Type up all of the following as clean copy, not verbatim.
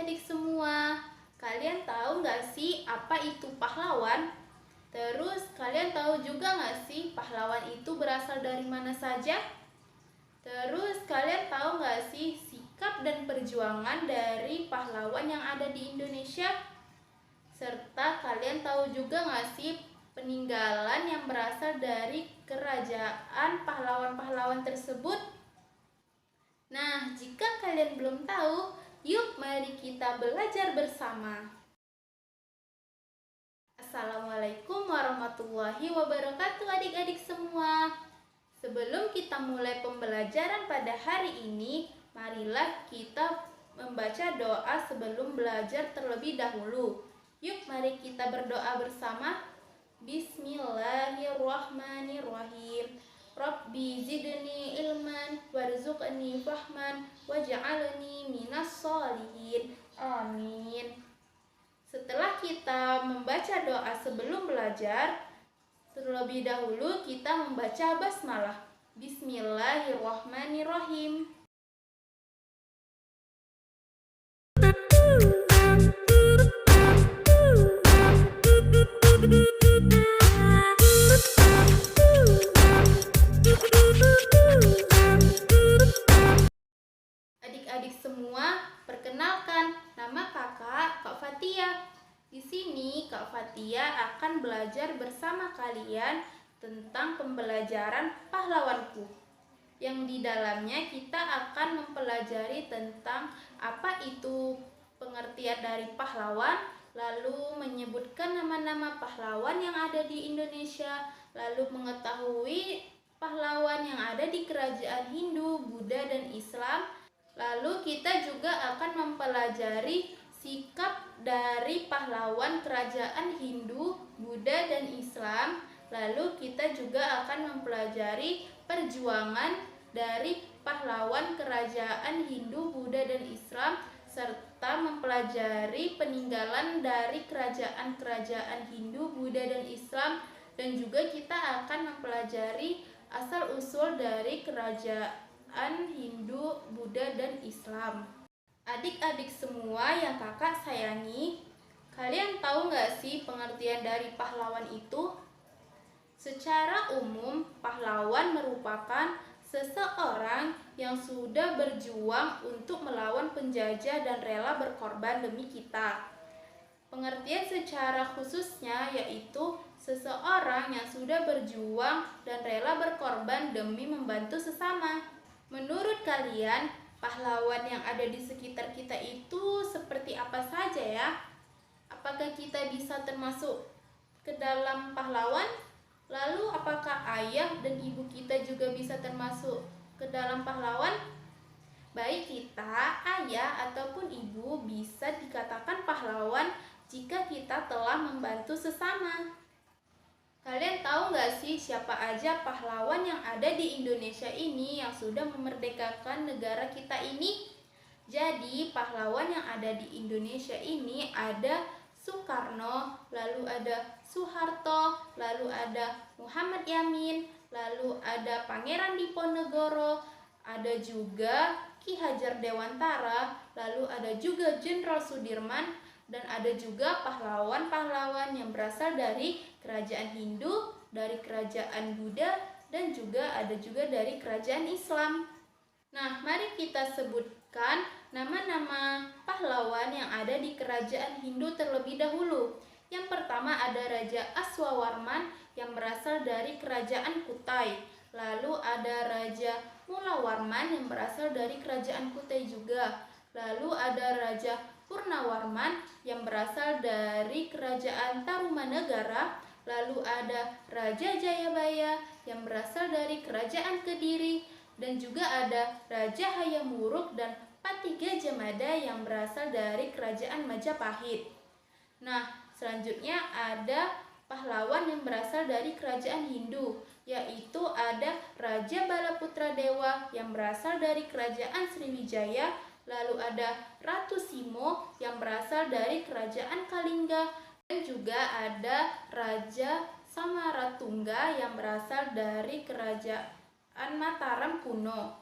adik-adik semua, kalian tahu nggak sih apa itu pahlawan? Terus kalian tahu juga nggak sih pahlawan itu berasal dari mana saja? Terus kalian tahu nggak sih sikap dan perjuangan dari pahlawan yang ada di Indonesia? Serta kalian tahu juga nggak sih peninggalan yang berasal dari kerajaan pahlawan-pahlawan tersebut? Nah, jika kalian belum tahu, yuk mari kita belajar bersama. Assalamualaikum warahmatullahi wabarakatuh adik-adik semua. Sebelum kita mulai pembelajaran pada hari ini, marilah kita membaca doa sebelum belajar terlebih dahulu. Yuk mari kita berdoa bersama. Bismillahirrahmanirrahim. Rabbi zidni ilman warzuqni fahman waj'alni minas sholihin. Amin. Setelah kita membaca doa sebelum belajar, terlebih dahulu kita membaca basmalah. Bismillahirrahmanirrahim. Adik-adik semua, perkenalkan, nama kakak Kak Fatia. Di sini Kak Fatia akan belajar bersama kalian tentang pembelajaran pahlawanku. Yang di dalamnya kita akan mempelajari tentang apa itu pengertian dari pahlawan, lalu menyebutkan nama-nama pahlawan yang ada di Indonesia, lalu mengetahui pahlawan yang ada di kerajaan Hindu, Buddha, dan Islam. Lalu kita juga akan mempelajari sikap dari pahlawan kerajaan Hindu, Buddha, dan Islam. Lalu kita juga akan mempelajari perjuangan dari pahlawan kerajaan Hindu, Buddha, dan Islam, serta mempelajari peninggalan dari kerajaan-kerajaan Hindu, Buddha, dan Islam. Dan juga kita akan mempelajari asal-usul dari kerajaan Hindu, Buddha, dan Islam. Adik-adik semua yang kakak sayangi, kalian tahu nggak sih pengertian dari pahlawan itu? Secara umum, pahlawan merupakan seseorang yang sudah berjuang untuk melawan penjajah dan rela berkorban demi kita. Pengertian secara khususnya yaitu seseorang yang sudah berjuang dan rela berkorban demi membantu sesama. Menurut kalian, pahlawan yang ada di sekitar kita itu seperti apa saja ya? Apakah kita bisa termasuk ke dalam pahlawan? Lalu apakah ayah dan ibu kita juga bisa termasuk ke dalam pahlawan? Baik kita, ayah ataupun ibu bisa dikatakan pahlawan jika kita telah membantu sesama. Kalian tahu nggak sih siapa aja pahlawan yang ada di Indonesia ini yang sudah memerdekakan negara kita ini? Jadi pahlawan yang ada di Indonesia ini ada Soekarno, lalu ada Soeharto, lalu ada Muhammad Yamin, lalu ada Pangeran Diponegoro, ada juga Ki Hajar Dewantara, lalu ada juga Jenderal Sudirman, dan ada juga pahlawan-pahlawan yang berasal dari kerajaan Hindu, dari kerajaan Buddha, dan juga ada juga dari kerajaan Islam. Nah, mari kita sebutkan nama-nama pahlawan yang ada di kerajaan Hindu terlebih dahulu. Yang pertama ada Raja Aswawarman yang berasal dari kerajaan Kutai. Lalu ada Raja Mulawarman yang berasal dari kerajaan Kutai juga. Lalu ada Raja Purnawarman yang berasal dari kerajaan Tarumanegara. Lalu ada Raja Jayabaya yang berasal dari kerajaan Kediri. Dan juga ada Raja Hayam Wuruk dan Pati Gajah Mada yang berasal dari kerajaan Majapahit. Nah, selanjutnya ada pahlawan yang berasal dari kerajaan Hindu, yaitu ada Raja Balaputra Dewa yang berasal dari kerajaan Sriwijaya. Lalu ada Ratu Simo yang berasal dari kerajaan Kalingga, dan juga ada Raja Samaratungga yang berasal dari kerajaan Mataram kuno.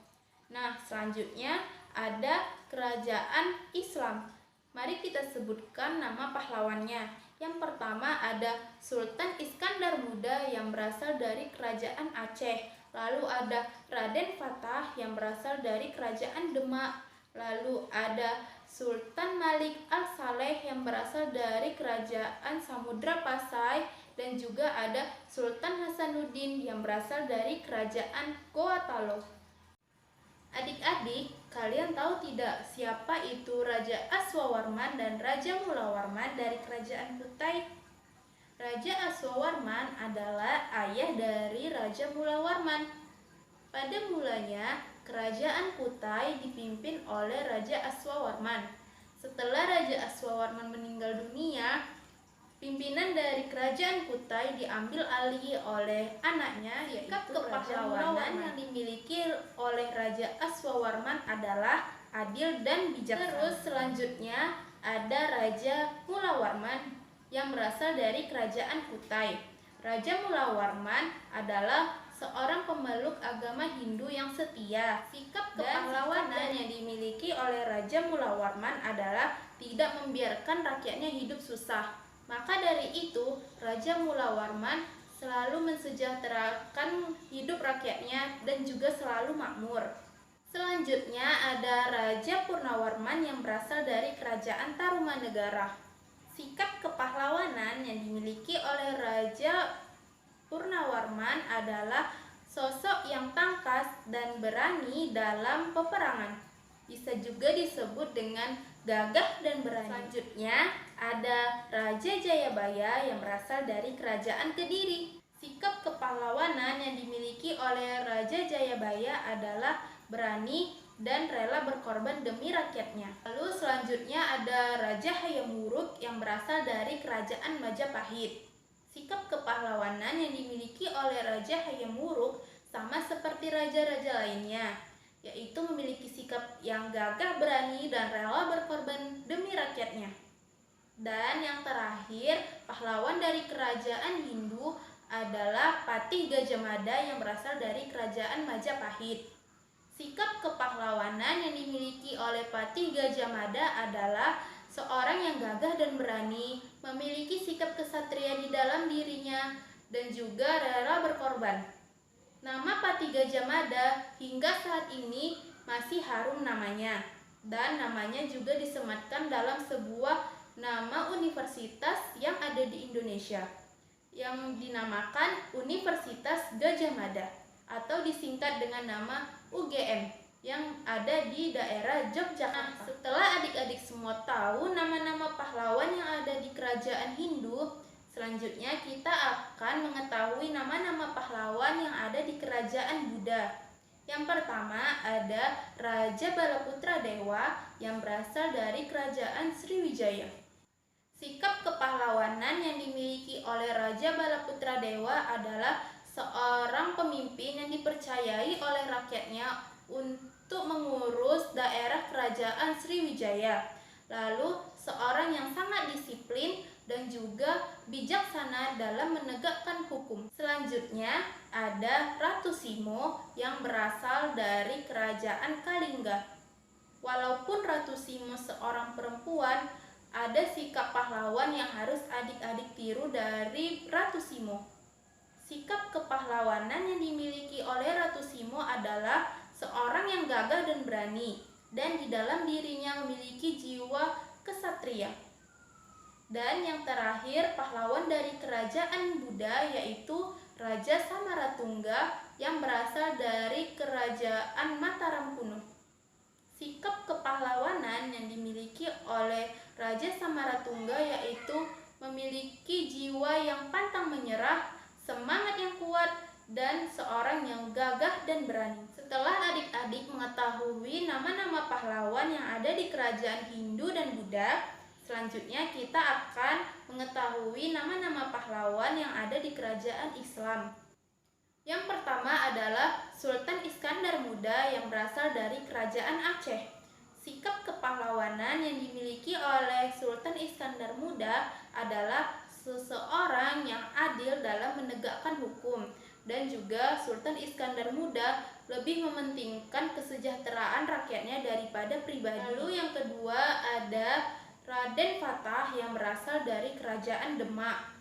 Nah, selanjutnya ada kerajaan Islam. Mari kita sebutkan nama pahlawannya. Yang pertama ada Sultan Iskandar Muda yang berasal dari Kerajaan Aceh. Lalu ada Raden Fatah yang berasal dari Kerajaan Demak. Lalu ada Sultan Malik Al-Saleh yang berasal dari Kerajaan Samudra Pasai. Dan juga ada Sultan Hasanuddin yang berasal dari Kerajaan Goa Talo. Adik-adik, kalian tahu tidak siapa itu Raja Aswawarman dan Raja Mulawarman dari Kerajaan Kutai? Raja Aswawarman adalah ayah dari Raja Mulawarman. Pada mulanya, Kerajaan Kutai dipimpin oleh Raja Aswawarman. Setelah Raja Aswawarman meninggal dunia, pimpinan dari Kerajaan Kutai diambil alih oleh anaknya, yaitu kepahlawanan yang dimiliki oleh Raja Aswawarman adalah adil dan bijaksana. Terus selanjutnya ada Raja Mulawarman yang berasal dari Kerajaan Kutai. Raja Mulawarman adalah seorang pemeluk agama Hindu yang setia. Sikap kepahlawanan yang dimiliki oleh Raja Mulawarman adalah tidak membiarkan rakyatnya hidup susah. Maka dari itu, Raja Mulawarman selalu mensejahterakan hidup rakyatnya dan juga selalu makmur. Selanjutnya ada Raja Purnawarman yang berasal dari Kerajaan Tarumanegara. Sikap kepahlawanan yang dimiliki oleh Raja Purnawarman adalah sosok yang tangkas dan berani dalam peperangan. Bisa juga disebut dengan gagah dan berani. Selanjutnya ada Raja Jayabaya yang berasal dari Kerajaan Kediri. Sikap kepahlawanan yang dimiliki oleh Raja Jayabaya adalah berani dan rela berkorban demi rakyatnya. Lalu selanjutnya ada Raja Hayam Wuruk yang berasal dari Kerajaan Majapahit. Sikap kepahlawanan yang dimiliki oleh Raja Hayam Wuruk sama seperti raja-raja lainnya, yaitu memiliki sikap yang gagah berani dan rela berkorban demi rakyatnya. Dan yang terakhir, pahlawan dari Kerajaan Hindu adalah Patih Gajah Mada yang berasal dari Kerajaan Majapahit. Sikap kepahlawanan yang dimiliki oleh Patih Gajah Mada adalah seorang yang gagah dan berani, memiliki sikap kesatria di dalam dirinya, dan juga rela berkorban. Nama Patih Gajah Mada hingga saat ini masih harum namanya, dan namanya juga disematkan dalam sebuah nama universitas yang ada di Indonesia, yang dinamakan Universitas Gajah Mada, atau disingkat dengan nama UGM, yang ada di daerah Yogyakarta. Setelah adik-adik semua tahu nama-nama pahlawan yang ada di Kerajaan Hindu, selanjutnya kita akan mengetahui nama-nama pahlawan yang ada di Kerajaan Buddha. Yang pertama ada Raja Balaputra Dewa yang berasal dari Kerajaan Sriwijaya. Sikap kepahlawanan yang dimiliki oleh Raja Balaputra Dewa adalah seorang pemimpin yang dipercayai oleh rakyatnya untuk mengurus daerah Kerajaan Sriwijaya. Lalu seorang yang sangat disiplin dan juga bijaksana dalam menegakkan hukum. Selanjutnya ada Ratu Simo yang berasal dari Kerajaan Kalingga. Walaupun Ratu Simo seorang perempuan, ada sikap pahlawan yang harus adik-adik tiru dari Ratu Simo. Sikap kepahlawanan yang dimiliki oleh Ratu Simo adalah seorang yang gagah dan berani, dan di dalam dirinya memiliki jiwa kesatria. Dan yang terakhir, pahlawan dari Kerajaan Buddha yaitu Raja Samaratungga yang berasal dari Kerajaan Mataram kuno. Sikap kepahlawanan yang dimiliki oleh Raja Samaratungga yaitu memiliki jiwa yang pantang menyerah, semangat yang kuat, dan seorang yang gagah dan berani. Setelah adik-adik mengetahui nama-nama pahlawan yang ada di Kerajaan Hindu dan Buddha, selanjutnya kita akan mengetahui nama-nama pahlawan yang ada di Kerajaan Islam. Yang pertama adalah Sultan Iskandar Muda yang berasal dari Kerajaan Aceh. Sikap kepahlawanan yang dimiliki oleh Sultan Iskandar Muda adalah seseorang yang adil dalam menegakkan hukum, dan juga Sultan Iskandar Muda lebih mementingkan kesejahteraan rakyatnya daripada pribadi. Lalu yang kedua ada Raden Fatah yang berasal dari kerajaan Demak.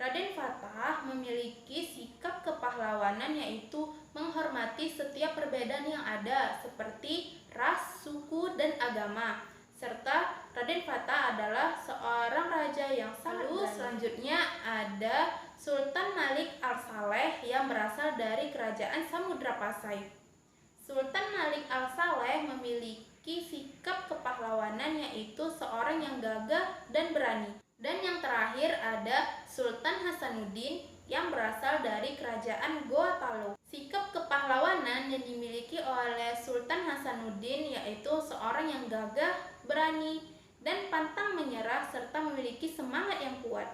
Raden Fatah memiliki sikap kepahlawanan yaitu menghormati setiap perbedaan yang ada seperti ras, suku, dan agama. Serta Raden Fatah adalah seorang raja yang sangat berani. Selanjutnya ada Sultan Malik Al-Saleh yang berasal dari kerajaan Samudra Pasai. Sultan Malik Al-Saleh memiliki sikap kepahlawanan yaitu seorang yang gagah dan berani. Dan yang terakhir ada Sultan Hasanuddin yang berasal dari kerajaan Goa Taluk. Sikap kepahlawanan yang dimiliki oleh Sultan Hasanuddin yaitu seorang yang gagah, berani, dan pantang menyerah serta memiliki semangat yang kuat.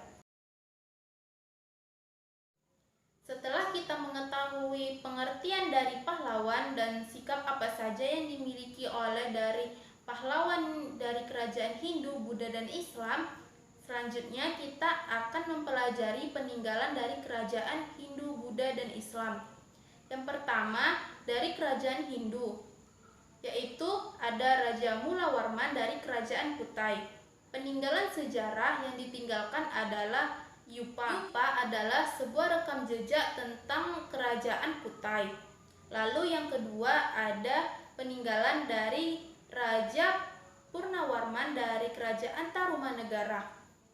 Setelah kita mengetahui pengertian dari pahlawan dan sikap apa saja yang dimiliki oleh dari pahlawan dari kerajaan Hindu, Buddha, dan Islam, selanjutnya kita akan mempelajari peninggalan dari kerajaan Hindu, Buddha, dan Islam. Yang pertama dari kerajaan Hindu, yaitu ada Raja Mulawarman dari kerajaan Kutai. Peninggalan sejarah yang ditinggalkan adalah Yupa. Yupa adalah sebuah rekam jejak tentang kerajaan Kutai. Lalu yang kedua ada peninggalan dari Raja Purnawarman dari kerajaan Tarumanegara.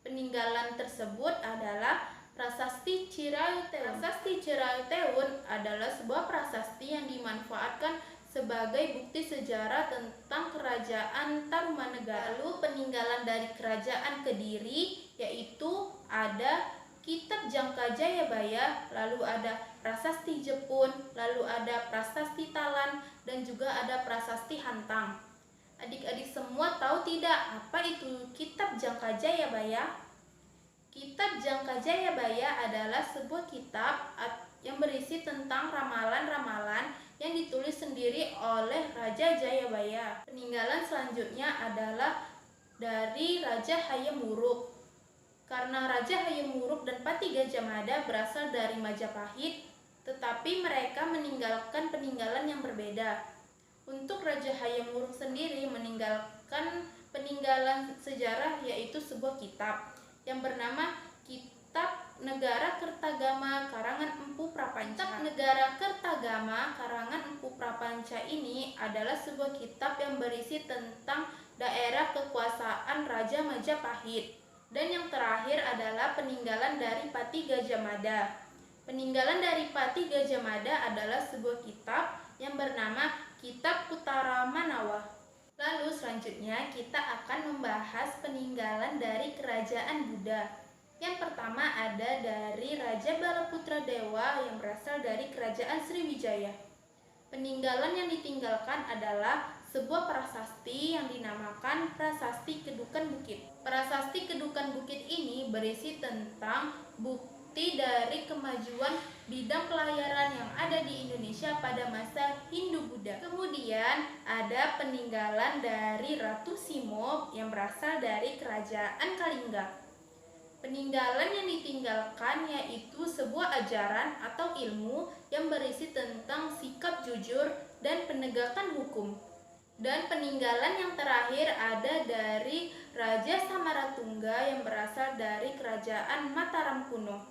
Peninggalan tersebut adalah Prasasti Cirayuteun. Prasasti Cirayuteun adalah sebuah prasasti yang dimanfaatkan sebagai bukti sejarah tentang kerajaan Tarumanegara. Lalu peninggalan dari kerajaan Kediri yaitu ada Kitab Jangka Jayabaya, lalu ada Prasasti Jepun, lalu ada Prasasti Talan, dan juga ada Prasasti Hantang. Adik-adik semua tahu tidak apa itu Kitab Jangka Jayabaya? Kitab Jangka Jayabaya adalah sebuah kitab yang berisi tentang ramalan-ramalan yang ditulis sendiri oleh Raja Jayabaya. Peninggalan selanjutnya adalah dari Raja Hayam Wuruk. Karena Raja Hayam Wuruk dan Pati Gajah Mada berasal dari Majapahit, tetapi mereka meninggalkan peninggalan yang berbeda. Untuk Raja Hayam Wuruk sendiri meninggalkan peninggalan sejarah yaitu sebuah kitab yang bernama Kitab Negara Kertagama karangan Empu Prapanca. Kitab Negara Kertagama karangan Empu Prapanca ini adalah sebuah kitab yang berisi tentang daerah kekuasaan Raja Majapahit. Dan yang terakhir adalah peninggalan dari Pati Gajah Mada. Peninggalan dari Pati Gajah Mada adalah sebuah kitab yang bernama Kitab Kutara Manawa. Lalu selanjutnya kita akan membahas peninggalan dari kerajaan Buddha. Yang pertama ada dari Raja Balaputra Dewa yang berasal dari kerajaan Sriwijaya. Peninggalan yang ditinggalkan adalah sebuah prasasti yang dinamakan Prasasti Kedukan Bukit. Prasasti Kedukan Bukit ini berisi tentang bukti dari kemajuan bidang pelayaran yang ada di Indonesia pada masa Hindu-Buddha. Kemudian ada peninggalan dari Ratu Simo yang berasal dari kerajaan Kalingga. Peninggalan yang ditinggalkan yaitu sebuah ajaran atau ilmu yang berisi tentang sikap jujur dan penegakan hukum. Dan peninggalan yang terakhir ada dari Raja Samaratungga yang berasal dari kerajaan Mataram kuno.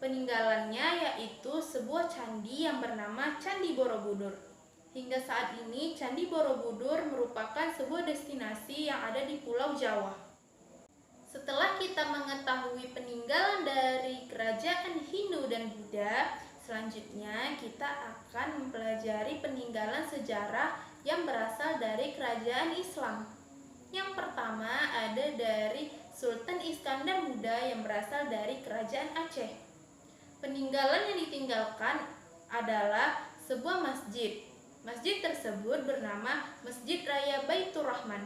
Peninggalannya yaitu sebuah candi yang bernama Candi Borobudur. Hingga saat ini Candi Borobudur merupakan sebuah destinasi yang ada di Pulau Jawa. Setelah kita mengetahui peninggalan dari kerajaan Hindu dan Buddha, selanjutnya kita akan mempelajari peninggalan sejarah yang berasal dari kerajaan Islam. Yang pertama ada dari Sultan Iskandar Muda yang berasal dari kerajaan Aceh. Peninggalan yang ditinggalkan adalah sebuah masjid. Masjid tersebut bernama Masjid Raya Baitur Rahman.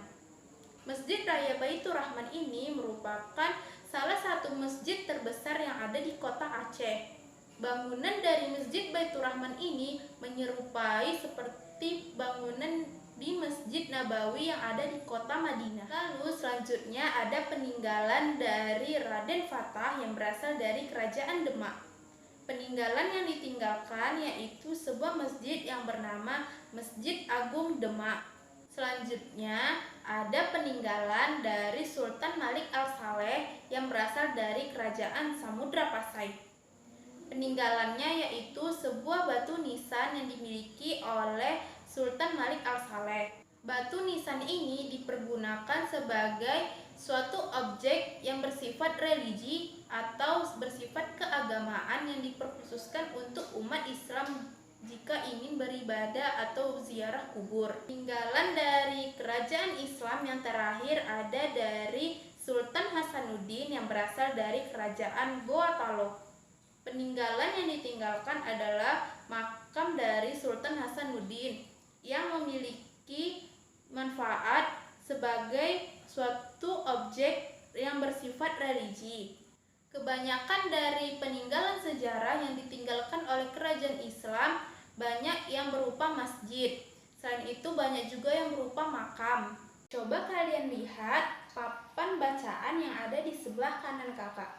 Masjid Raya Baitur Rahman ini merupakan salah satu masjid terbesar yang ada di kota Aceh. Bangunan dari Masjid Baitur Rahman ini menyerupai seperti bangunan di Masjid Nabawi yang ada di kota Madinah. Lalu selanjutnya ada peninggalan dari Raden Fatah yang berasal dari kerajaan Demak. Peninggalan yang ditinggalkan yaitu sebuah masjid yang bernama Masjid Agung Demak. Selanjutnya ada peninggalan peninggalan dari Sultan Malik Al-Saleh yang berasal dari Kerajaan Samudra Pasai. Peninggalannya yaitu sebuah batu nisan yang dimiliki oleh Sultan Malik Al-Saleh. Batu nisan ini dipergunakan sebagai suatu objek yang bersifat religi atau bersifat keagamaan yang diperkhususkan untuk umat Islam jika ingin beribadah atau ziarah kubur. Peninggalan dari kerajaan Islam yang terakhir ada dari Sultan Hasanuddin yang berasal dari kerajaan Goa Talo. Peninggalan yang ditinggalkan adalah makam dari Sultan Hasanuddin yang memiliki manfaat sebagai suatu objek yang bersifat religi. Kebanyakan dari peninggalan sejarah yang ditinggalkan oleh kerajaan Islam banyak yang berupa masjid. Selain itu banyak juga yang berupa makam. Coba kalian lihat papan bacaan yang ada di sebelah kanan kakak.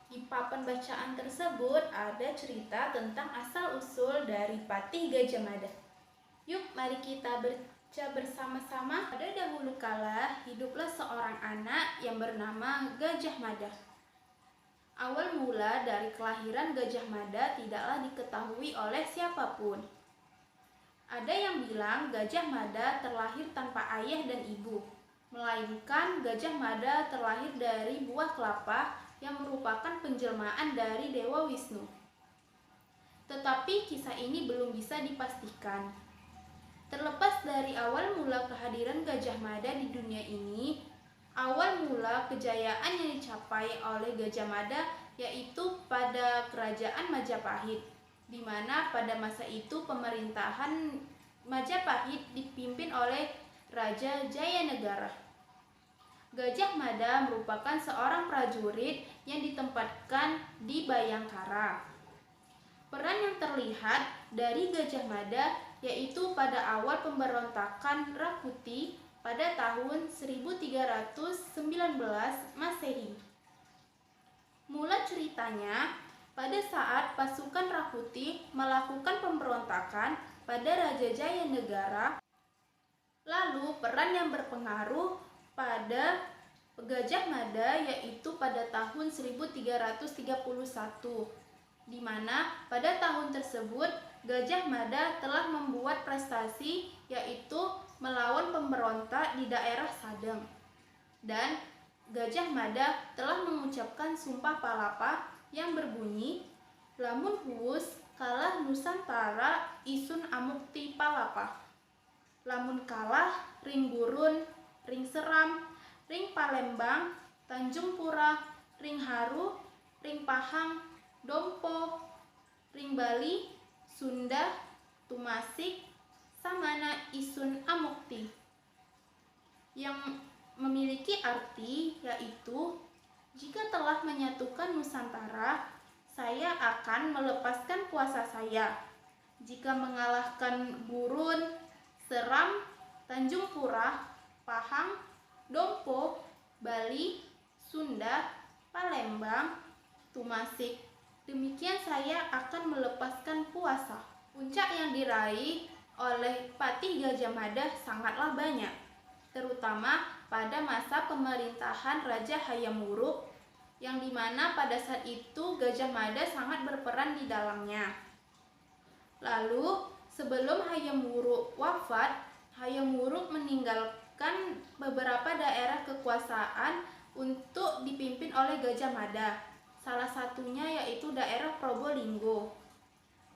Di papan bacaan tersebut ada cerita tentang asal-usul dari Patih Gajah Mada. Yuk mari kita baca bersama-sama. Pada dahulu kala hiduplah seorang anak yang bernama Gajah Mada. Awal mula dari kelahiran Gajah Mada tidaklah diketahui oleh siapapun. Ada yang bilang Gajah Mada terlahir tanpa ayah dan ibu, melainkan Gajah Mada terlahir dari buah kelapa yang merupakan penjelmaan dari Dewa Wisnu. Tetapi kisah ini belum bisa dipastikan. Terlepas dari awal mula kehadiran Gajah Mada di dunia ini, awal mula kejayaan yang dicapai oleh Gajah Mada yaitu pada kerajaan Majapahit, di mana pada masa itu pemerintahan Majapahit dipimpin oleh Raja Jayanegara. Gajah Mada merupakan seorang prajurit yang ditempatkan di Bayangkara. Peran yang terlihat dari Gajah Mada yaitu pada awal pemberontakan Rakuti pada tahun 1319 Masehi. Mula ceritanya, pada saat pasukan Rakuti melakukan pemberontakan pada Raja Jayanegara, lalu peran yang berpengaruh pada Gajah Mada yaitu pada tahun 1331, di mana pada tahun tersebut Gajah Mada telah membuat prestasi yaitu melawan pemberontak di daerah Sadeng. Dan Gajah Mada telah mengucapkan sumpah palapa yang berbunyi, "Lamun huus kalah Nusantara isun amukti palapa. Lamun kalah ring Gurun, ring Seram, ring Palembang, Tanjung Pura, ring Haru, ring Pahang, Dompo, ring Bali, Sunda, Tumasik, samana isun amukti," yang memiliki arti yaitu, jika telah menyatukan Nusantara, saya akan melepaskan kuasa saya. Jika mengalahkan Gurun, Seram, Tanjung Pura, Pahang, Dompo, Bali, Sunda, Palembang, Tumasik, demikian saya akan melepaskan puasa. Puncak yang diraih oleh Patih Gajah Mada sangatlah banyak, terutama pada masa pemerintahan Raja Hayam Wuruk, yang dimana pada saat itu Gajah Mada sangat berperan di dalamnya. Lalu sebelum Hayam Wuruk wafat, Hayam Wuruk meninggalkan beberapa daerah kekuasaan untuk dipimpin oleh Gajah Mada. Salah satunya yaitu daerah Probolinggo.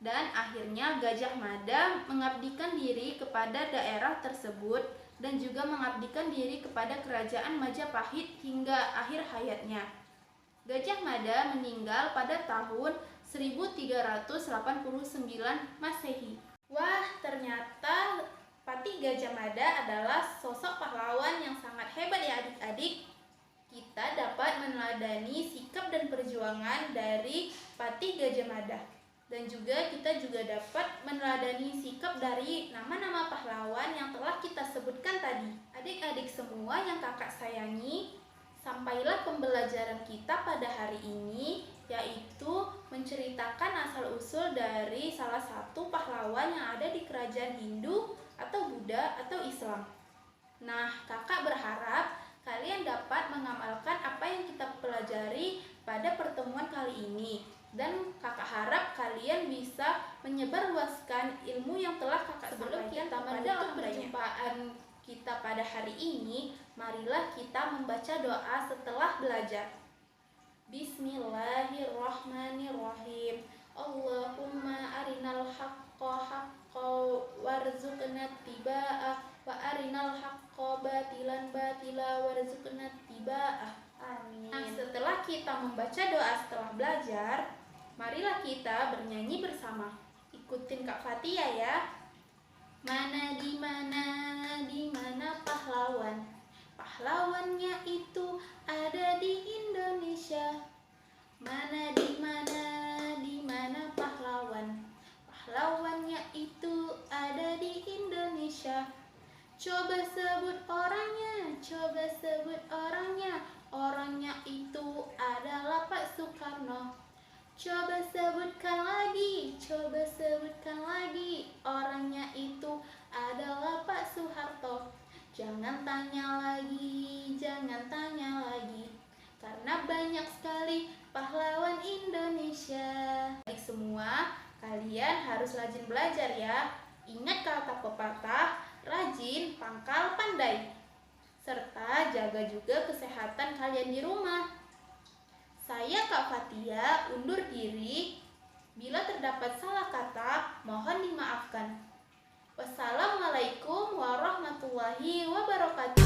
Dan akhirnya Gajah Mada mengabdikan diri kepada daerah tersebut dan juga mengabdikan diri kepada kerajaan Majapahit hingga akhir hayatnya. Gajah Mada meninggal pada tahun 1389 Masehi. Wah, ternyata Patih Gajah Mada adalah sosok pahlawan yang sangat hebat ya adik-adik. Kita dapat meneladani sikap dan perjuangan dari Patih Gajah Mada. Dan juga kita juga dapat meneladani sikap dari nama-nama pahlawan yang telah kita sebutkan tadi. Adik-adik semua yang kakak sayangi, sampailah pembelajaran kita pada hari ini, yaitu menceritakan asal-usul dari salah satu pahlawan yang ada di kerajaan Hindu atau Buddha atau Islam. Nah, kakak berharap pertemuan kali ini. Dan kakak harap kalian bisa menyebarluaskan ilmu yang telah kakak sampaikan. Sebelum kita menutup perjumpaan kita pada hari ini, marilah kita membaca doa setelah belajar. Bismillahirrahmanirrahim. Allahumma arinal haqqa haqqa warzuqna tiba'ah wa arinal haqqa batilan batila warzuqna tiba'ah. Amin. Nah, setelah kita membaca doa setelah belajar, marilah kita bernyanyi bersama. Ikutin Kak Fatia ya. Mana di mana pahlawan? Pahlawannya itu ada di Indonesia. Mana di mana pahlawan? Pahlawannya itu ada di Indonesia. Coba sebut orangnya, coba sebut orangnya. Orangnya itu adalah Pak Soekarno. Coba sebutkan lagi, coba sebutkan lagi. Orangnya itu adalah Pak Soeharto. Jangan tanya lagi, jangan tanya lagi, karena banyak sekali pahlawan Indonesia. Baik semua, kalian harus rajin belajar ya. Ingat kata pepatah, rajin pangkal pandai. Serta jaga juga kesehatan kalian di rumah. Saya Kak Fatia undur diri. Bila terdapat salah kata, mohon dimaafkan. Wassalamualaikum warahmatullahi wabarakatuh.